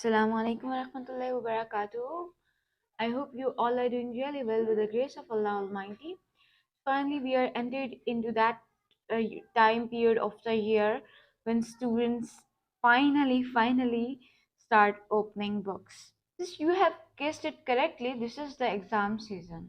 Assalamu alaikum warahmatullahi wabarakatuh. I hope you all are doing really well with the grace of Allah Almighty. Finally, we are entered into that time period of the year when students finally start opening books. This you have guessed it correctly. This is the exam season.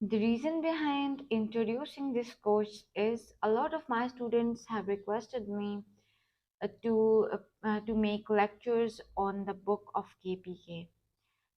The reason behind introducing this course is a lot of my students have requested me to make lectures on the book of KPK.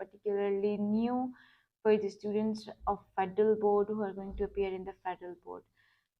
particularly new for the students of federal board who are going to appear in the federal board.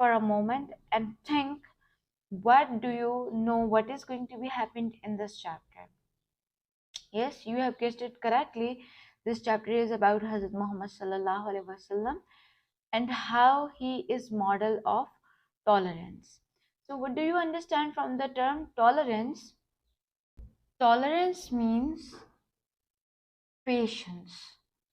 for a moment and think, what do you know what is going to be happened in this chapter? Yes, you have guessed it correctly. This chapter is about Hazrat Muhammad sallallahu alaihi wasallam and how he is model of tolerance. So what do you understand from the term tolerance? Tolerance means patience,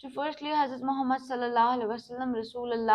So firstly, Hazrat Muhammad sallallahu alaihi wasallam, Rasulullah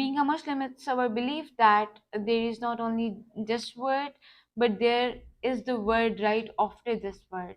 Being a Muslim, it's our belief that there is not only this word, but there is the word right after this word.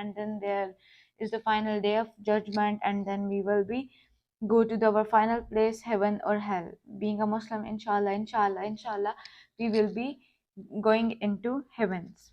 and then there is the final day of judgment, and then we will be go to our final place, heaven or hell. Being a Muslim, inshallah, we will be going into heavens.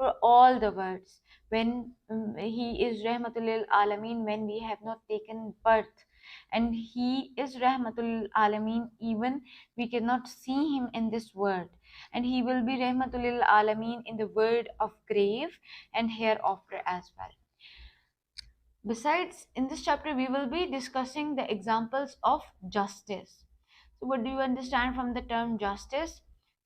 for all the words. When he is rahmatul lil alameen when we have not taken birth, and he is rahmatul lil alameen even we cannot see him in this world, and he will be rahmatul lil alameen in the world of grave and hereafter as well. Besides, in this chapter we will be discussing the examples of justice. So what do you understand from the term justice?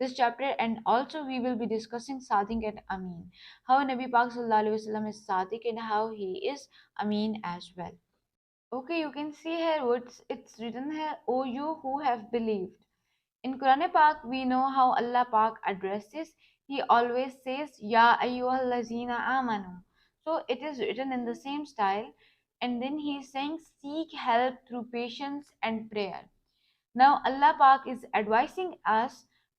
this chapter, and also we will be discussing Sadiq and Amin, how Nabi Pak sallallahu alaihi wasallam is Sadiq and how he is Amin as well. Okay, you can see here what's it's written here, O you who have believed. In Quran Pak, we know how Allah Pak addresses. He always says, Ya ayyuhallazina amanu. So it is written in the same style. And then he is saying, seek help through patience and prayer. Now Allah Pak is advising us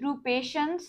Through patience,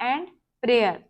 and prayer,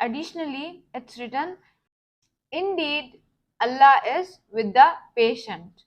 Additionally, it's written, indeed, Allah is with the patient.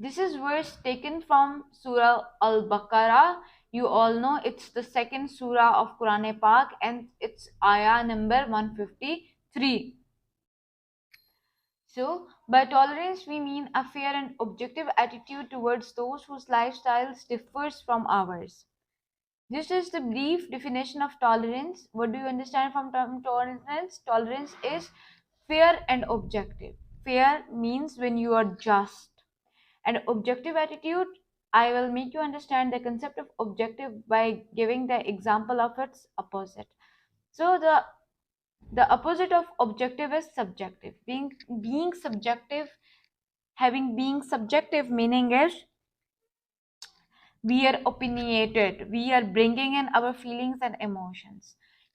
This is verse taken from Surah Al-Baqarah. You all know it's the second surah of Quran Pak and it's ayah number 153. So, by tolerance we mean a fair and objective attitude towards those whose lifestyles differs from ours. This is the brief definition of tolerance. What do you understand from term tolerance? Tolerance is fair and objective. Fair means when you are just. And objective attitude, I will make you understand the concept of objective by giving the example of its opposite. So the opposite of objective is subjective. Being subjective, having being subjective meaning is we are opinionated, we are bringing in our feelings and emotions.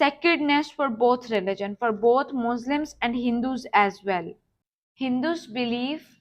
sacredness for both religion, for both Muslims and Hindus as well. Hindus believe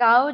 cow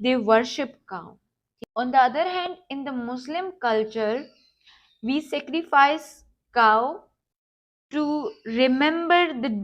They worship cow. On the other hand, in the Muslim culture, we sacrifice cow to remember the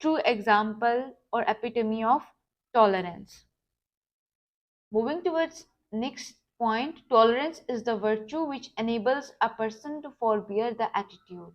true example or epitome of tolerance. Moving towards next point, tolerance is the virtue which enables a person to forbear the attitude.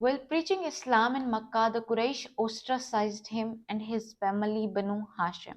While preaching Islam in Makkah, the Quraysh ostracized him and his family Banu Hashim.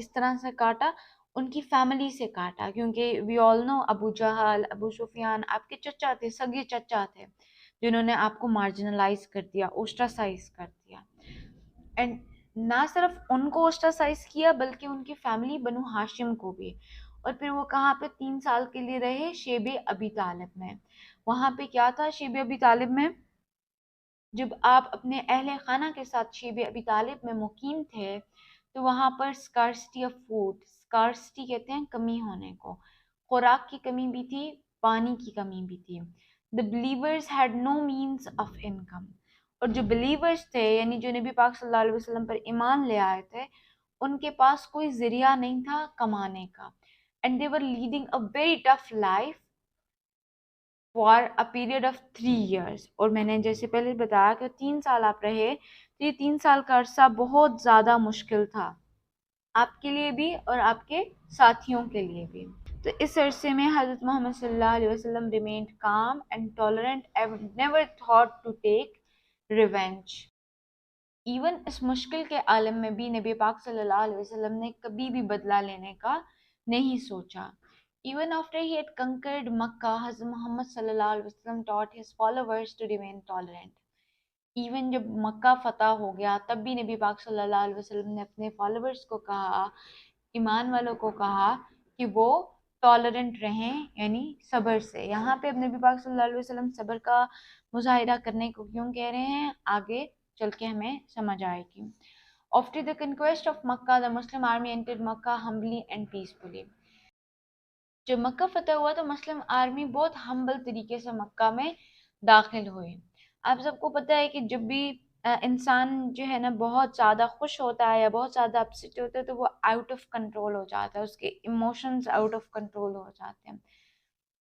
کس طرح سے کاٹا؟ ان کی family سے کاٹا، کیونکہ وی آل نو ابو جہل، ابو سفیان آپ کے چچا تھے، سگے چچا تھے، جنہوں نے آپ کو مارجنلائز کر دیا، اوسٹراسائز کر دیا. اینڈ نہ صرف ان کو اوسٹراسائز کیا بلکہ ان کی فیملی بنو ہاشم کو بھی. اور پھر وہ کہاں پہ 3 سال کے لیے رہے؟ شیب ابی طالب میں. وہاں پہ کیا تھا شیب ابی طالب میں؟ جب آپ اپنے اہل خانہ کے ساتھ شیب ابی طالب میں مقیم تھے تو وہاں پر اسکارسٹی آف فوڈ، اسکارسٹی کہتے ہیں کمی ہونے کو، خوراک کی کمی بھی تھی، پانی کی کمی بھی تھی. The believers had no means of income. اور جو believers تھے یعنی جو نبی پاک صلی اللہ علیہ وسلم پر ایمان لے آئے تھے، ان کے پاس کوئی ذریعہ نہیں تھا کمانے کا. And they were leading a very tough life for a period of 3 years. اور میں نے جیسے پہلے بتایا کہ 3 سال آپ رہے تو یہ 3 سال کا عرصہ بہت زیادہ مشکل تھا آپ کے لیے بھی اور آپ کے ساتھیوں کے لیے بھی. تو اس عرصے میں حضرت محمد صلی اللہ علیہ وسلم remained calm and tolerant and never thought to take revenge. Even اس مشکل کے عالم میں بھی نبی پاک صلی اللہ علیہ وسلم نے کبھی بھی بدلہ لینے کا نہیں سوچا. Even after he had conquered Makkah, حضرت محمد صلی اللہ علیہ وسلم taught his followers to remain tolerant. Even جب مکہ فتح ہو گیا تب بھی نبی پاک صلی اللہ علیہ وسلم نے اپنے فالوورز کو کہا، ایمان والوں کو کہا کہ وہ ٹالرنٹ رہیں، یعنی صبر سے. یہاں پہ اب نبی پاک صلی اللہ علیہ وسلم صبر کا مظاہرہ کرنے کو کیوں کہہ رہے ہیں آگے چل کے ہمیں سمجھ آئے گی. After the conquest of Makkah, the Muslim army entered Makkah humbly and peacefully. جب مکہ فتح ہوا تو مسلم آرمی بہت ہمبل طریقے سے مکہ میں داخل ہوئی. آپ سب کو پتہ ہے کہ جب بھی انسان جو ہے نا بہت زیادہ خوش ہوتا ہے یا بہت زیادہ اپسیٹ ہوتا ہے تو وہ آؤٹ آف کنٹرول ہو جاتا ہے، اس کے ایموشنز آؤٹ آف کنٹرول ہو جاتے ہیں،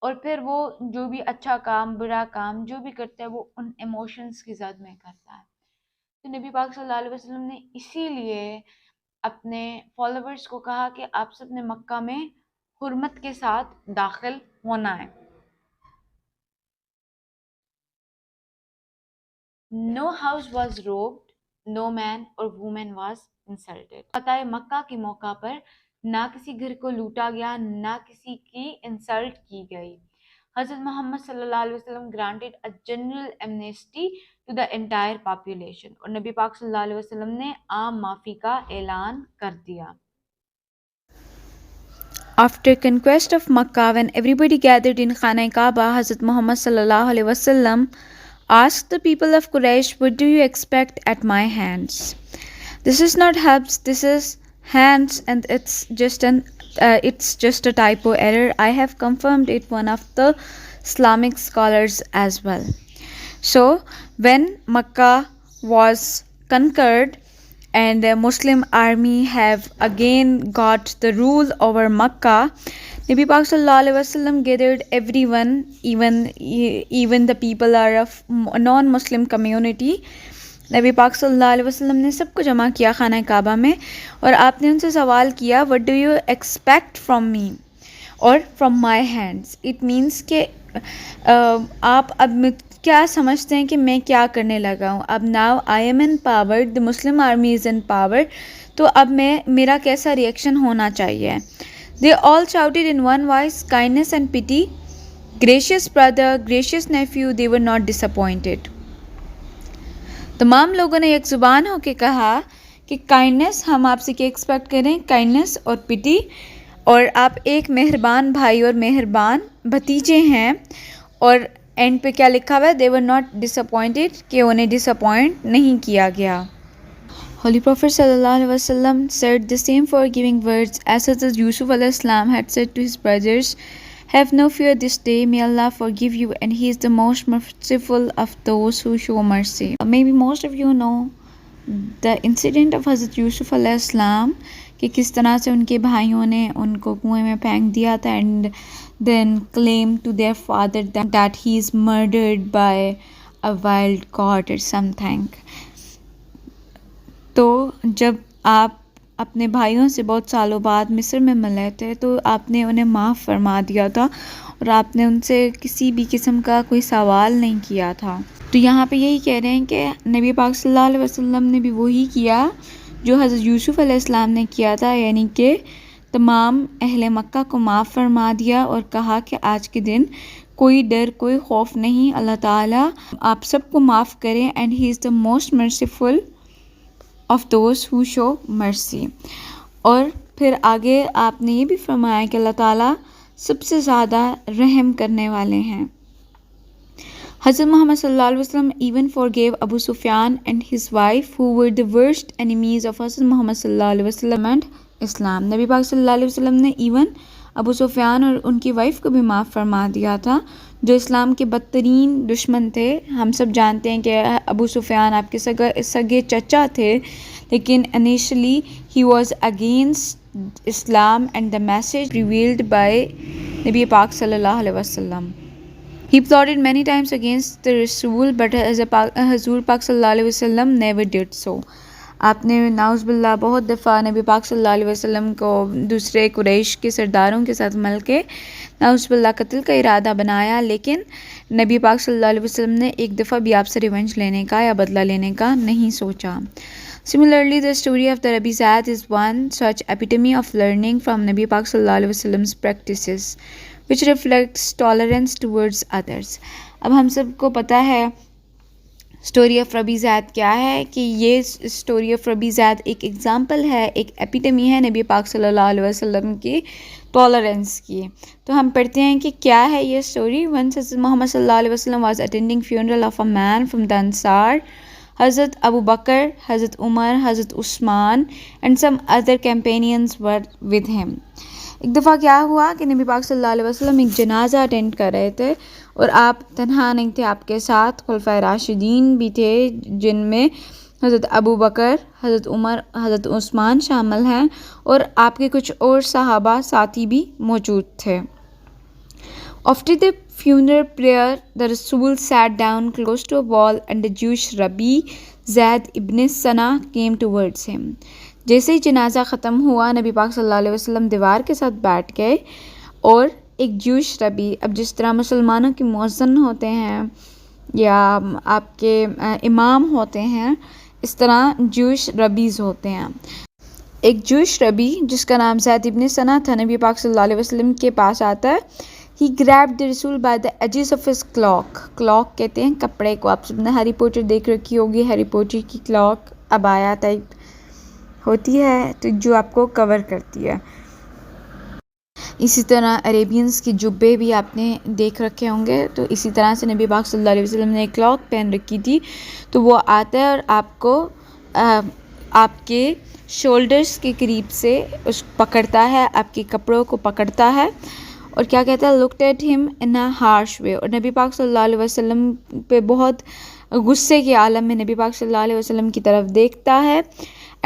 اور پھر وہ جو بھی اچھا کام برا کام جو بھی کرتا ہے وہ ان ایموشنز کی زد میں کرتا ہے. تو نبی پاک صلی اللہ علیہ وسلم نے اسی لیے اپنے فالوورز کو کہا کہ آپ سب نے مکہ میں حرمت کے ساتھ داخل ہونا ہے. No house was robbed, no man or woman was insulted. فتح مکہ کے موقع پر نہ کسی گھر کو لوٹا گیا نہ کسی کی انسلٹ کی گئی. حضرت محمد صلی اللہ علیہ وسلم granted a general amnesty to the entire population. اور نبی پاک صلی اللہ علیہ وسلم نے عام معافی کا اعلان کر دیا. After conquest of Makkah, when everybody gathered in Khana Kaaba, Hazrat Muhammad sallallahu alaihi wasallam asked the people of Quraysh, "What do you expect at my hands?" This is not helps. This is hands, and it's just a typo error. I have confirmed it one of the Islamic scholars as well. So when Makkah was conquered and the Muslim army have again got the rule over Makkah, Nabi Pak sallallahu alaihi wasallam gathered everyone, even the people are of non-Muslim community. نبی پاک صلی اللہ علیہ وسلم نے سب کو جمع کیا خانہ کعبہ میں اور آپ نے ان سے سوال کیا what do you expect from me اور from my hands. It means کہ آپ اب کیا سمجھتے ہیں کہ میں کیا کرنے لگا ہوں. اب now I am in power, the Muslim army is in power, تو اب میرا کیسا ریئیکشن ہونا چاہیے. They all shouted in one voice kindness and pity. Gracious brother, gracious nephew, they were not disappointed. تمام لوگوں نے ایک زبان ہو کے کہا کہ کائنڈنس، ہم آپ سے کیا ایکسپیکٹ کریں، کائنڈنس اور پٹی، اور آپ ایک مہربان بھائی اور مہربان بھتیجے ہیں. اور اینڈ پہ کیا لکھا ہوا ہے، دے ور ناٹ ڈس اپوائنٹڈ، کہ انہیں ڈس اپوائنٹ نہیں کیا گیا. Holy Prophet sallallahu alaihi wasallam said the same forgiving words as Hazrat Yusuf alayhi salam had said to his brothers, "Have no fear this day, may Allah forgive you, and He is the most merciful of those who show mercy." Maybe most of you know the incident of Hazrat Yusuf alayhi salam, کہ کس طرح سے ان کے بھائیوں نے ان کو کنویں میں پھینک دیا تھا and then claim to their father that he is murdered by a wild god or something. تو جب آپ اپنے بھائیوں سے بہت سالوں بعد مصر میں ملے تھے تو آپ نے انہیں معاف فرما دیا تھا اور آپ نے ان سے کسی بھی قسم کا کوئی سوال نہیں کیا تھا. تو یہاں پہ یہی کہہ رہے ہیں کہ نبی پاک صلی اللہ علیہ وسلم نے بھی وہی کیا جو حضرت یوسف علیہ السلام نے کیا تھا، یعنی کہ تمام اہل مکہ کو معاف فرما دیا اور کہا کہ آج کے دن کوئی ڈر کوئی خوف نہیں، اللہ تعالیٰ آپ سب کو معاف کریں and he is the most merciful of those who show mercy. اور پھر آگے آپ نے یہ بھی فرمایا کہ اللہ تعالیٰ سب سے زیادہ رحم کرنے والے ہیں۔ حضرت محمد صلی اللہ علیہ وسلم even forgave Abu Sufyan and his wife who were the worst enemies of حضرت محمد صلی اللہ علیہ وسلم and اسلام۔ نبی پاک صلی اللہ علیہ وسلم نے ایون ابو سفیان اور ان کی وائف کو بھی معاف فرما دیا تھا جو اسلام کے بدترین دشمن تھے۔ ہم سب جانتے ہیں کہ ابو سفیان آپ کے سگے چچا تھے، لیکن initially he was against Islam and the message revealed by نبی پاک صلی اللہ علیہ وسلم۔ He plotted many times against the Rasul, but حضور پاک صلی اللہ علیہ وسلم never did so۔ آپ نے نعوذ باللہ بہت دفعہ نبی پاک صلی اللہ علیہ وسلم کو دوسرے قریش کے سرداروں کے ساتھ مل کے نعوذ باللہ قتل کا ارادہ بنایا، لیکن نبی پاک صلی اللہ علیہ وسلم نے ایک دفعہ بھی آپ سے ریونج لینے کا یا بدلہ لینے کا نہیں سوچا۔ Similarly, the story of the Rabi Zat is one such epitome of learning from Nabi Pak sallallahu alaihi wasallam's practices, which reflects tolerance towards others۔ اب ہم سب کو پتہ ہے اسٹوری آف ربی زید کیا ہے، کہ یہ اسٹوری آف ربی زید ایک ایگزامپل ہے، ایک ایپیٹمی ہے نبی پاک صلی اللہ علیہ وسلم کی ٹالرنس کی۔ تو ہم پڑھتے ہیں کہ کیا ہے یہ اسٹوری۔ ونس حضرت محمد صلی اللہ علیہ وسلم was attending funeral of a man from the Ansar۔ حضرت ابو بکر، حضرت عمر، حضرت عثمان and some other companions were with him۔ ایک دفعہ کیا ہوا کہ نبی پاک صلی اللہ علیہ وسلم ایک جنازہ اٹینڈ کر رہے تھے اور آپ تنہا نہیں تھے، آپ کے ساتھ خلفائے راشدین بھی تھے، جن میں حضرت ابو بکر، حضرت عمر، حضرت عثمان شامل ہیں، اور آپ کے کچھ اور صحابہ ساتھی بھی موجود تھے۔ After the funeral prayer, the Rasul sat down close to a wall and the Jewish Rabbi Zaid ibn Sana came towards him۔ جیسے ہی جنازہ ختم ہوا، نبی پاک صلی اللہ علیہ وسلم دیوار کے ساتھ بیٹھ گئے، اور ایک جوش ربی، اب جس طرح مسلمانوں کے مؤذن ہوتے ہیں یا آپ کے امام ہوتے ہیں، اس طرح جوش ربیز ہوتے ہیں۔ ایک جوش ربی جس کا نام زید ابن ثنا تھا، نبی پاک صلی اللہ علیہ وسلم کے پاس آتا ہے۔ He grabbed the Rasul by the edges of his cloak۔ Clock کہتے ہیں کپڑے کو، آپ سب نے ہیری پوٹر دیکھ رکھی ہوگی، ہیری پوٹر کی کلاک عبایا ٹائپ ہوتی ہے تو جو آپ کو کور کرتی ہے۔ اسی طرح عربینز کی جبے بھی آپ نے دیکھ رکھے ہوں گے، تو اسی طرح سے نبی پاک صلی اللہ علیہ وسلم نے ایک کلاک پہن رکھی تھی، تو وہ آتا ہے اور آپ کو آپ کے شولڈرز کے قریب سے اس پکڑتا ہے، آپ کے کپڑوں کو پکڑتا ہے، اور کیا کہتا ہے looked at him in a harsh way۔ اور نبی پاک صلی اللہ علیہ وسلم پہ بہت غصے کے عالم میں نبی پاک صلی اللہ علیہ وسلم کی طرف دیکھتا ہے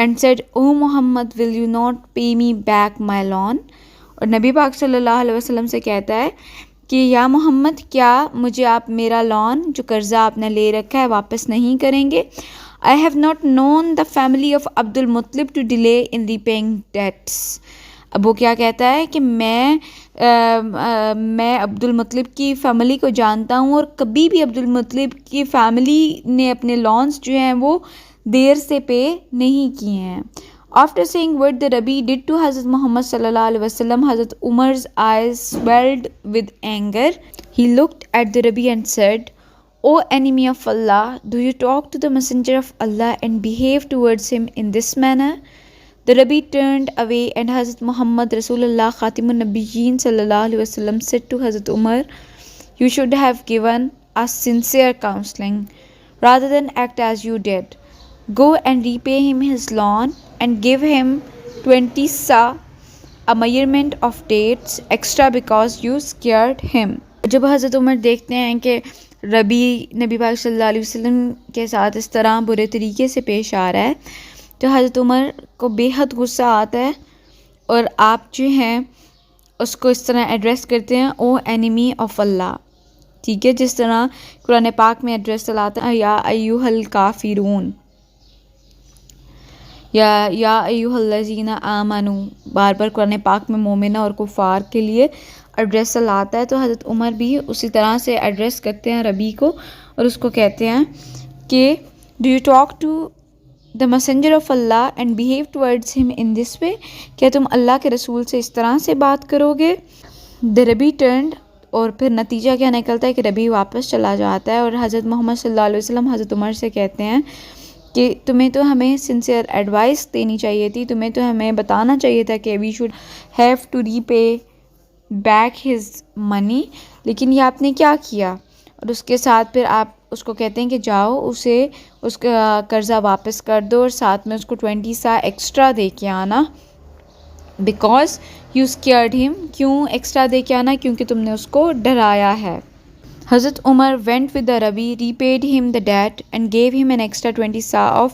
and said oh Muhammad will you not pay me back my loan۔ اور نبی پاک صلی اللہ علیہ وسلم سے کہتا ہے کہ یا محمد، کیا مجھے آپ میرا لون جو قرضہ آپ نے لے رکھا ہے واپس نہیں کریں گے؟ I have not known the family of Abdul Muttalib to delay in repaying debts۔ اب وہ کیا کہتا ہے کہ میں عبد المطلب کی فیملی کو جانتا ہوں، اور کبھی بھی عبد المطلب کی فیملی نے اپنے لونز جو ہیں وہ دیر سے پے نہیں کیے ہیں۔ After saying what the Rabbi did to Hazrat Muhammad sallallahu alaihi wasallam, Hazrat Umar's eyes swelled with anger۔ He looked at the Rabbi and said, O enemy of Allah, do you talk to the messenger of Allah and behave towards him in this manner? The Rabbi turned away and Hazrat Muhammad Rasulullah Khatimun Nabiyyin sallallahu alaihi wasallam said to Hazrat Umar, you should have given us sincere counseling rather than act as you did. Go and repay him his loan and give him 20 sa, a measurement of dates, extra because you scared him۔ جب حضرت عمر دیکھتے ہیں کہ ربی نبی پاک صلی اللہ علیہ وسلم کے ساتھ اس طرح برے طریقے سے پیش آ رہا ہے، تو حضرت عمر کو بے حد غصہ آتا ہے، اور آپ جو ہیں اس کو اس طرح ایڈریس کرتے ہیں او اینیمی آف اللہ، ٹھیک ہے، جس طرح قرآن پاک میں ایڈریس چلاتا ہے یا ایوہ الکافرون، یا ایوہ الذین آمنو، بار بار قرآن پاک میں مومنہ اور کفار کے لیے ایڈریس چلاتا ہے۔ تو حضرت عمر بھی اسی طرح سے ایڈریس کرتے ہیں ربی کو، اور اس کو کہتے ہیں کہ do you talk to the messenger of Allah and behave towards him in this way, کیا تم اللہ کے رسول سے اس طرح سے بات کرو گے؟ The Rabbi turned, اور پھر نتیجہ کیا نکلتا ہے کہ ربی واپس چلا جاتا ہے اور حضرت محمد صلی اللہ علیہ وسلم حضرت عمر سے کہتے ہیں کہ تمہیں تو ہمیں سنسیئر ایڈوائس دینی چاہیے تھی، تمہیں تو ہمیں بتانا چاہیے تھا کہ we should have to repay back his money, لیکن یہ آپ نے کیا کیا؟ اور اس کے ساتھ پھر آپ اس کو کہتے ہیں کہ جاؤ اسے اس کا قرضہ واپس کر دو اور ساتھ میں اس کو 20 سا ایکسٹرا دے کے آنا، بیکاز یو اسکیئرڈ ہم. کیوں ایکسٹرا دے کے آنا؟ کیونکہ تم نے اس کو ڈرایا ہے. حضرت عمر went with the Rabbi, repaid him the debt and gave him an extra 20 sa of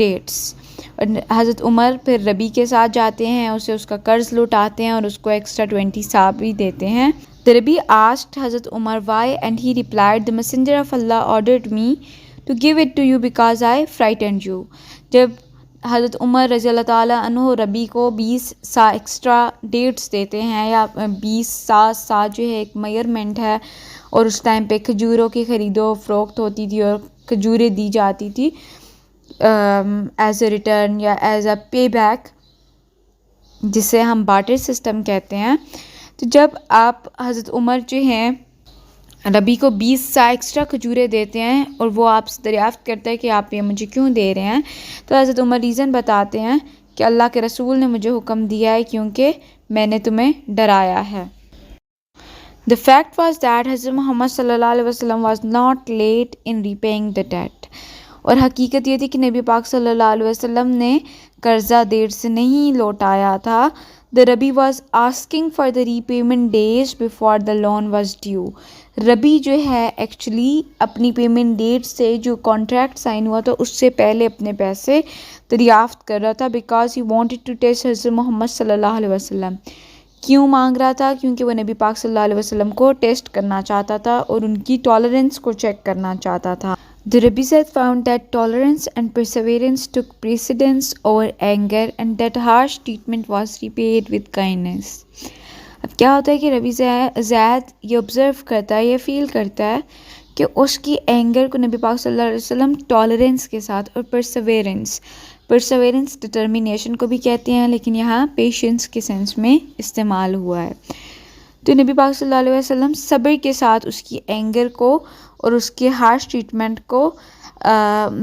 dates. اور حضرت عمر پھر ربی کے ساتھ جاتے ہیں، اسے اس کا قرض لوٹاتے ہیں اور اس کو ایکسٹرا 20 سا بھی دیتے ہیں. The Rabbi asked حضرت عمر why and he replied, the messenger of Allah ordered me to give it to you because I frightened you. جب حضرت عمر رضی اللہ تعالیٰ عنہ ربی کو 20 سا ایکسٹرا ڈیٹس دیتے ہیں، یا 20 سا جو ہے ایک میئرمنٹ ہے، اور اس ٹائم پہ کھجوروں کی خرید و فروخت ہوتی تھی اور کھجوریں دی جاتی تھی ایز اے ریٹرن یا ایز اے پے بیک، جسے ہم بارٹر سسٹم کہتے ہیں. تو جب آپ حضرت عمر جو ہیں ربی کو 20 سا ایکسٹرا کھجوریں دیتے ہیں اور وہ آپ سے دریافت کرتا ہے کہ آپ یہ مجھے کیوں دے رہے ہیں، تو حضرت عمر ریزن بتاتے ہیں کہ اللہ کے رسول نے مجھے حکم دیا ہے کیونکہ میں نے تمہیں ڈرایا ہے. The fact was that حضرت محمد صلی اللہ علیہ وسلم was not late in repaying the debt. اور حقیقت یہ تھی کہ نبی پاک صلی اللہ علیہ وسلم نے قرضہ دیر سے نہیں لوٹایا تھا. The Rabbi was asking for the repayment days before the loan was due. ربی جو ہے ایکچولی اپنی پیمنٹ ڈیٹ سے جو کانٹریکٹ سائن ہوا تھا اس سے پہلے اپنے پیسے دریافت کر رہا تھا، because he wanted to test حضرت محمد صلی اللہ علیہ وسلم. کیوں مانگ رہا تھا؟ کیونکہ وہ نبی پاک صلی اللہ علیہ وسلم کو ٹیسٹ کرنا چاہتا تھا اور ان کی ٹالرنس کو چیک کرنا چاہتا تھا. The Rabbi said found that tolerance and perseverance took precedence over anger and that harsh treatment was repaid with kindness. اب کیا ہوتا ہے کہ ربی زید یہ آبزرو کرتا ہے، یہ فیل کرتا ہے کہ اس کی اینگر کو نبی پاک صلی اللہ علیہ وسلم ٹالرنس کے ساتھ اور پرسیویرنس ڈٹرمینیشن کو بھی کہتے ہیں، لیکن یہاں پیشنس کے سینس میں استعمال ہوا ہے. تو نبی پاک صلی اللہ علیہ وسلم صبر کے ساتھ اس کی اینگر کو اور اس کے ہارش ٹریٹمنٹ کو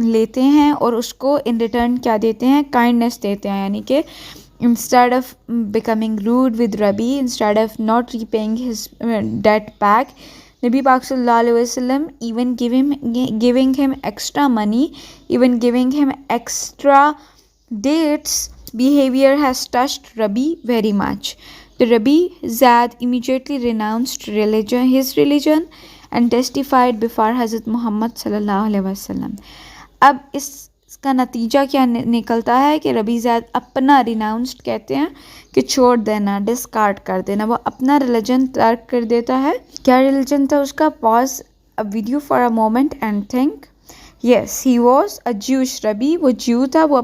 لیتے ہیں اور اس کو ان ریٹرن کیا دیتے ہیں؟ کائنڈنس دیتے ہیں. یعنی کہ instead of becoming rude with Rabi, instead of not repaying his debt back, Nabi Pak sallallahu alaihi wasallam even giving him extra money, even giving him extra dates. Behavior has touched Rabi very much. The Rabi Zad immediately renounced his religion and testified before Hazrat Muhammad sallallahu alaihi wasallam. اب اس کا نتیجہ کیا نکلتا ہے کہ ربی زید اپنا ریناؤنسڈ کہتے ہیں کہ چھوڑ دینا، ڈسکارڈ کر دینا، وہ اپنا ریلیجن ترک کر دیتا ہے. کیا ریلیجن تھا اس کا؟ Pause a video for a moment and think. Yes, he was a Jewish rabbi, وہ جیو تھا، وہ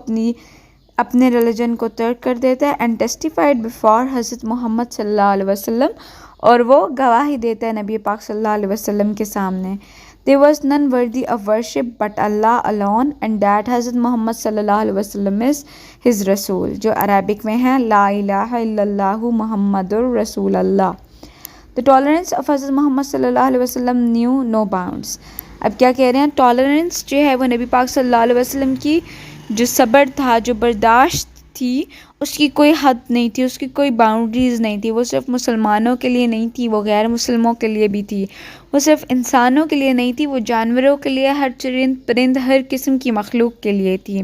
اپنے ریلیجن کو ترک کر دیتا ہے. اینڈ ٹیسٹیفائڈ بیفور حضرت محمد صلی اللہ علیہ وسلم، اور وہ گواہی دیتا ہے نبی پاک صلی اللہ علیہ وسلم کے سامنے. There was none worthy of worship but Allah alone, and that حضرت محمد صلی اللہ علیہ وسلم is his رسول، جو عربک میں ہے لا الہ الا اللہ محمد الرسول اللہ. The tolerance of حضرت محمد صلی اللہ علیہ وسلم knew no bounds. اب کیا کہہ رہے ہیں؟ ٹالرنس جو ہے وہ نبی پاک صلی اللہ علیہ وسلم کی جو صبر تھا، جو برداشت تھی، اس کی کوئی حد نہیں تھی، اس کی کوئی باؤنڈریز نہیں تھی. وہ صرف مسلمانوں کے لیے نہیں تھی، وہ غیر مسلموں کے لیے بھی تھی. وہ صرف انسانوں کے لیے نہیں تھی، وہ جانوروں کے لیے، ہر چرند پرند، ہر قسم کی مخلوق کے لیے تھی.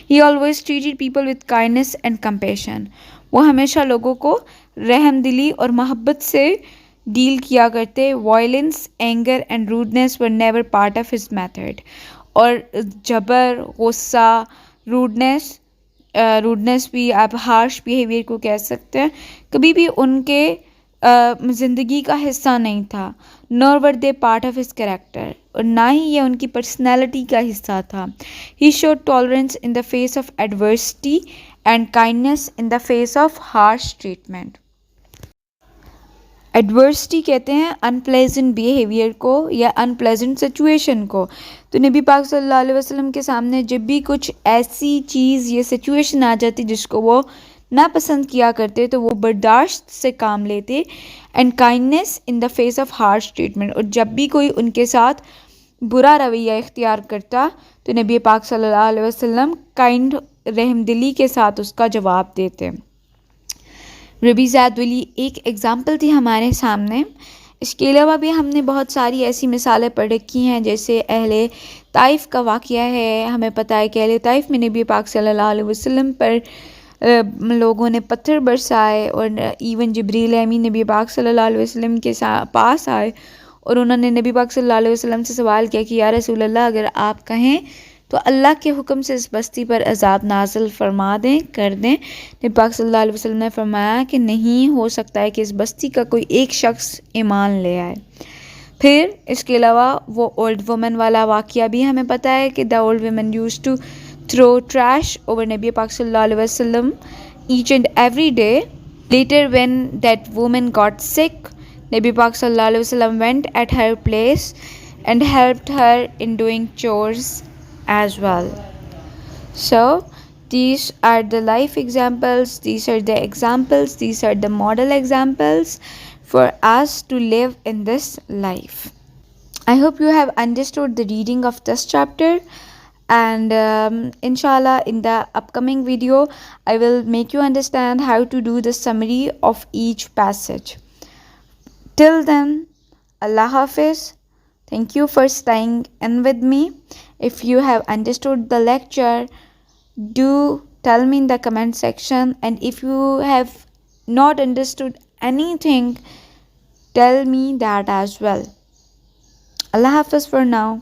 He always treated people with kindness and compassion. وہ ہمیشہ لوگوں کو رحم دلی اور محبت سے ڈیل کیا کرتے. Violence, anger and rudeness were never part of his method. اور جبر، غصہ، روڈنس بھی آپ ہارش بیہیویئر کو کہہ سکتے ہیں، کبھی بھی ان کے زندگی کا حصہ نہیں تھا. nor were they part of his character. اور نہ ہی یہ ان کی پرسنالٹی کا حصہ تھا. He showed tolerance in the face of adversity and kindness in the face of harsh treatment. Adversity کہتے ہیں ان پلیزنٹ بیہیویئر کو یا ان پلیزنٹ سچویشن کو. تو نبی پاک صلی اللہ علیہ وسلم کے سامنے جب بھی کچھ ایسی چیز یا سچویشن آ جاتی جس کو وہ ناپسند کیا کرتے تو وہ برداشت سے کام لیتے. And kindness in the face of harsh treatment. اور جب بھی کوئی ان کے ساتھ برا رویہ اختیار کرتا تو نبی پاک صلی اللہ علیہ وسلم کائنڈ رحم دلی کے ساتھ اس کا جواب دیتے. ربی زید ولی ایک ایگزامپل تھی ہمارے سامنے. اس کے علاوہ بھی ہم نے بہت ساری ایسی مثالیں پڑھ رکھی ہیں، جیسے اہل طائف کا واقعہ ہے. ہمیں پتہ ہے کہ اہل طائف میں نبی پاک صلی اللہ علیہ وسلم پر لوگوں نے پتھر برسائے، اور ایون جبریل امین نبی پاک صلی اللہ علیہ وسلم کے پاس آئے اور انہوں نے نبی پاک صلی اللہ علیہ وسلم سے سوال کیا کہ یا رسول اللہ، اگر آپ کہیں تو اللہ کے حکم سے اس بستی پر عذاب نازل فرما دیں، کر دیں. نبی پاک صلی اللہ علیہ وسلم نے فرمایا کہ نہیں ہو سکتا ہے کہ اس بستی کا کوئی ایک شخص ایمان لے آئے. پھر اس کے علاوہ وہ اولڈ وومن والا واقعہ بھی ہمیں پتہ ہے کہ the old women use to throw trash over نبی پاک صلی اللہ علیہ وسلم each and every day. Later when that woman got sick, نبی پاک صلی اللہ علیہ وسلم went at her place and helped her in doing chores as well. So these are the life examples, these are the examples, these are the model examples for us to live in this life. I hope you have understood the reading of this chapter, and inshallah in the upcoming video I will make you understand how to do the summary of each passage. Till then, Allah Hafiz. Thank you for staying in with me. If you have understood the lecture, do tell me in the comment section, and if you have not understood anything, tell me that as well. Allah Hafiz for now.